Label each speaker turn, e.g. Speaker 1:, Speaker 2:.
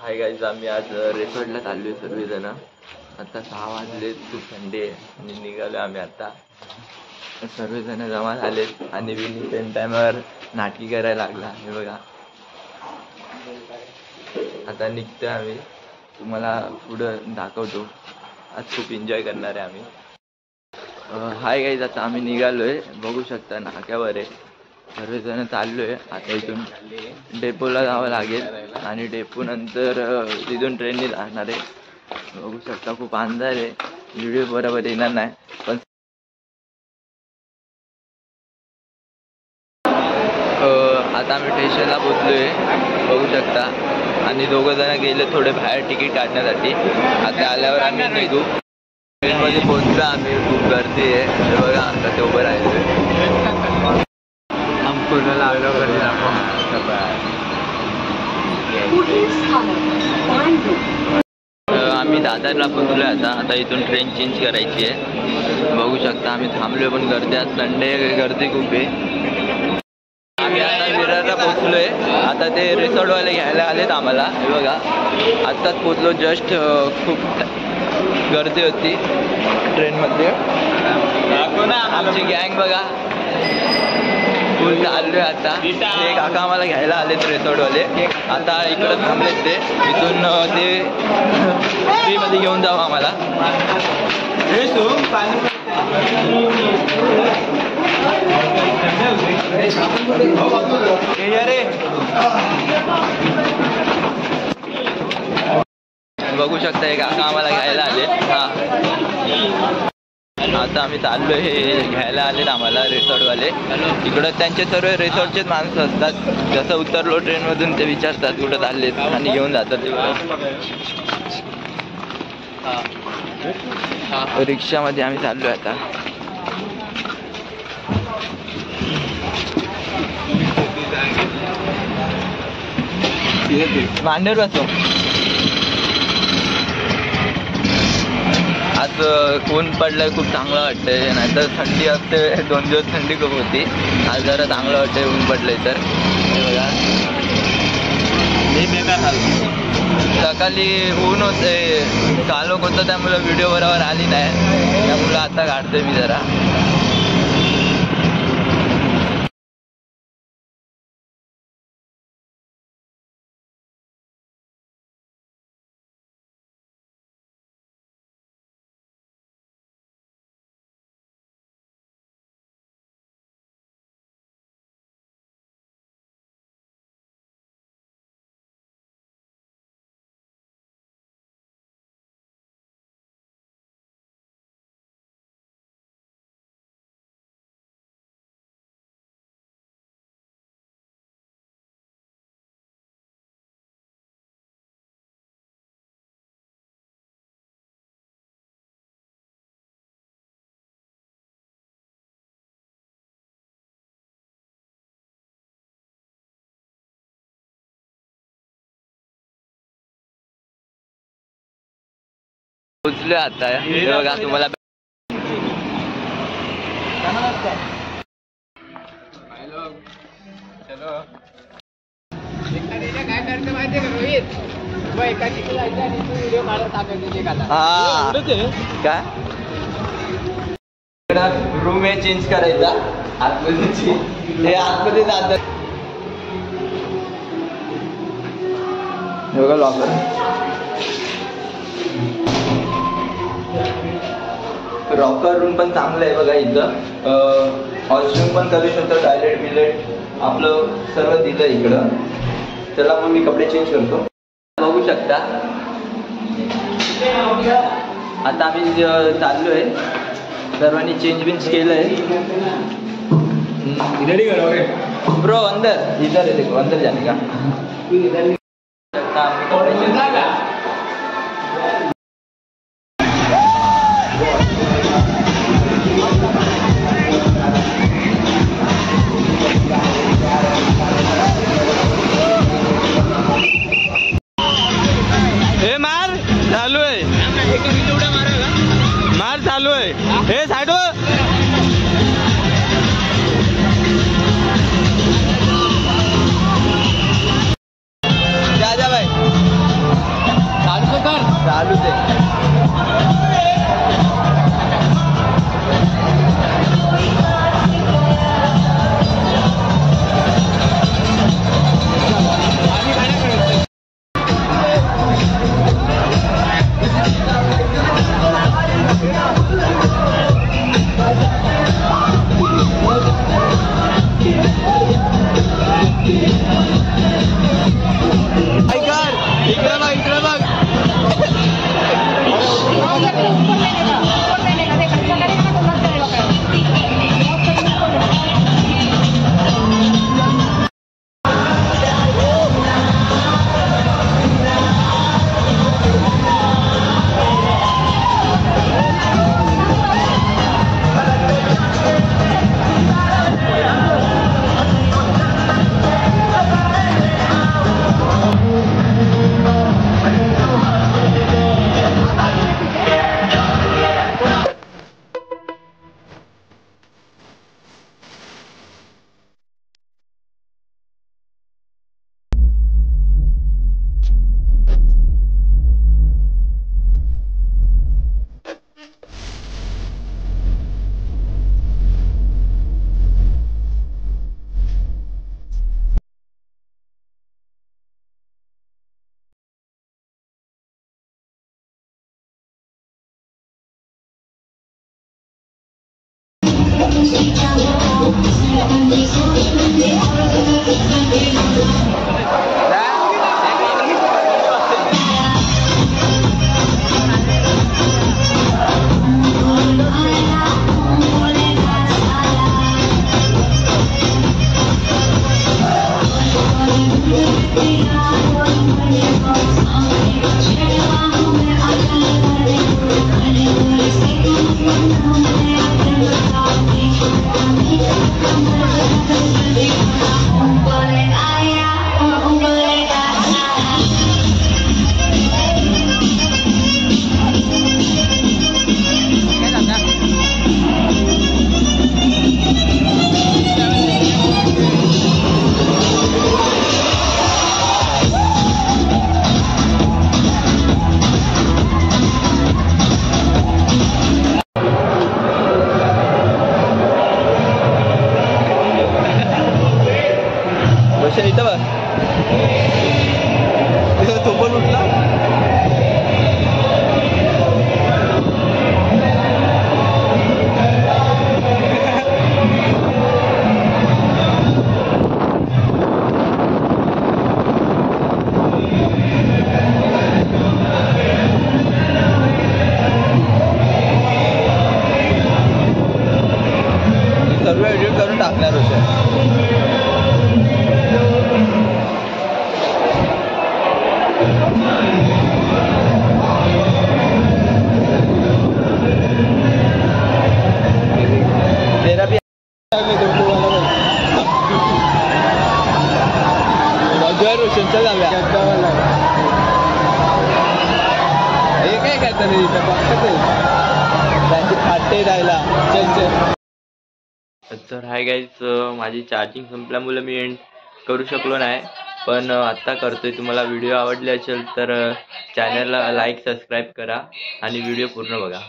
Speaker 1: Hi guys, आम्ही आज रिसॉर्टला चाललोय सर्वजण. आता 6 वाजले, खूप थंडी आहे आणि निघालो आम्ही. आता सर्वजण जमा झालेत आणि विनी सेम टाइमवर नाटकी करायला लागला. हे बघा, आता निघतोय आम्ही. तुम्हाला पुढं दाखवतो. आज खूप एन्जॉय करणार आहे आम्ही. हाय गाईज, आता आम्ही निघालोय. बघू शकता नाक्यावर आहे. सर्वजण चाललोय. आता इथून डेपोला जावं लागेल आणि डेपो नंतर तिथून ट्रेनने जाणार आहे. बघू शकता खूप अंधार आहे, व्हिडिओ बरोबर येणार नाही. पण आता आम्ही स्टेशनला पोचलोय, बघू शकता. आणि 2 जण गेले थोडे बाहेर तिकीट काढण्यासाठी. आता आल्यावर आम्ही निघू. ट्रेनमध्ये पोचलो आम्ही. खूप गर्दी आहे, हे बघा कसं उभं राहिलोय. पूर्ण लागलो गर्दी. आम्ही दादरला पोचलोय. आता इथून ट्रेन चेंज करायची आहे. बघू शकता आम्ही थांबलोय, पण गर्दी आज संडे, गर्दी खूप आहे. आम्ही आता विरारला पोचलोय. आता ते रिसॉर्टवाले घ्यायला आलेत आम्हाला. हे बघा, आत्ताच पोचलो जस्ट. खूप गर्दी होती ट्रेनमध्ये. आमची गँग बघा फुल चाललोय. आता ते काका आम्हाला घ्यायला आलेत रिसॉर्टवाले. आता इकडं थांबलेत ते. इथून ते फ्रीमध्ये घेऊन जाऊ आम्हाला. बघू शकता हे काका आम्हाला घ्यायला आले. आता आम्ही चाललोय. हे घ्यायला आलेत आम्हाला रिसॉर्टवाले. इकडं त्यांचे सर्व रिसॉर्टचेच माणसं असतात. जसं उतरलो ट्रेनमधून ते विचारतात कुठं चाललेत आणि घेऊन जातात. रिक्षामध्ये आम्ही चाललोय आता. मांडीवर बसतो. आज ऊन पडलंय, खूप चांगलं वाटतंय. नाहीतर थंडी असते, 2 दिवस थंडी खूप होती. आज जरा चांगलं वाटतंय ऊन पडलंय तर. हे बघा, सकाळी ऊन होते, कालोख होतं, त्यामुळं व्हिडिओ बरोबर आली नाही. त्यामुळं आता काढतोय मी जरा. पोचलोय आता. हे बघा तुम्हाला. काय करतो माहितीये का रोहित? एका ठिकाणी जायचं आणि तू व्हिडिओ काढत टाकायचे. काय रूम आहे चेंज करायचा आतमध्ये. हे आतमध्ये जातात. हे बघा लॉकर. रॉकर रूम पण चांगलं आहे बघा. इथं वॉशरूम पण करू शकतो. टॉयलेट बिलेट आपलं सर्व दिलं इकडं. चला मग मी कपडे चेंज करतो. बघू शकता आता आम्ही चाललोय. सर्वांनी चेंज बिंज केलंय. ब्रो अंदर इधर है, देखो अंदर जाने का. मार चालू आहे. हे साइड जा भाई. चालूच आहे. इथं बघ, तो पण उठला. सर्व एडिट करून टाकणार होते. तेरा भी रोशनचा जाऊया. हे काय करता नाही इथं फक्त त्यांची फाटे राहिला. तर हाय गाईज, माझी चार्जिंग संपल्यामुळे मी एंड करू शकलो नाही, पण आत्ता करतोय. तुम्हाला व्हिडिओ आवडले असेल तर चॅनलला लाईक सबस्क्राईब करा आणि व्हिडिओ पूर्ण बघा.